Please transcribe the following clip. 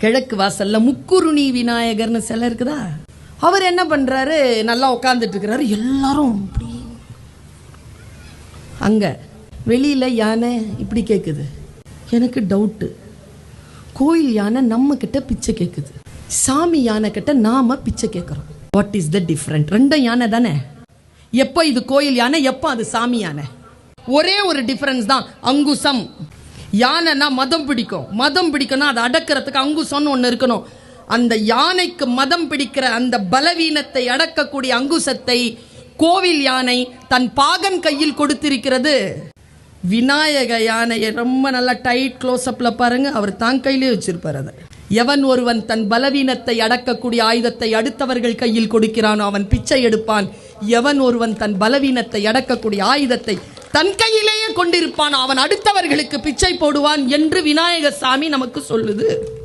கிழக்கு வாசல்ல முக்குருணி விநாயகர்னு சிலை இருக்குதா, அவர் என்ன பண்றாரு, நல்லா உட்கார்ந்துட்டு இருக்கிறாரு. எல்லாரும் இப்படி அங்க வெளியில யானை இப்படி கேட்குது. எனக்கு டவுட்டு, கோயில் யானை நம்ம கிட்ட பிச்சை கேட்குது, சாமி யானை கிட்ட நாம பிச்சை கேட்கிறோம். What is the different? ரெண்டும் யானை தானே. எப்போ இது கோயில் யானை, எப்போ அது சாமி யானை? ஒரே ஒரு டிஃபரன்ஸ் தான், அங்குசம். யானைனா மதம் பிடிக்கும், மதம் பிடிக்கணும், அதை அடக்கிறதுக்கு அங்குசம்னு ஒன்று இருக்கணும். அந்த யானைக்கு மதம் பிடிக்கிற அந்த பலவீனத்தை அடக்கக்கூடிய அங்குசத்தை கோவில் யானை தன் பாகன் கையில் கொடுத்திருக்கிறது. விநாயக யானையை ரொம்ப நல்லா டைட் க்ளோஸ்அப்ல பாருங்க, அவர் தான் கையிலே வச்சிருப்பார். அதை எவன் ஒருவன் தன் பலவீனத்தை அடக்கக்கூடிய ஆயுதத்தை அடுத்தவர்கள் கையில் கொடுக்கிறானோ அவன் பிச்சை எடுப்பான். எவன் ஒருவன் தன் பலவீனத்தை அடக்கக்கூடிய ஆயுதத்தை தன் கையிலேயே கொண்டிருப்பான் அவன் அடுத்தவர்களுக்கு பிச்சை போடுவான் என்று விநாயக சாமி நமக்கு சொல்லுது.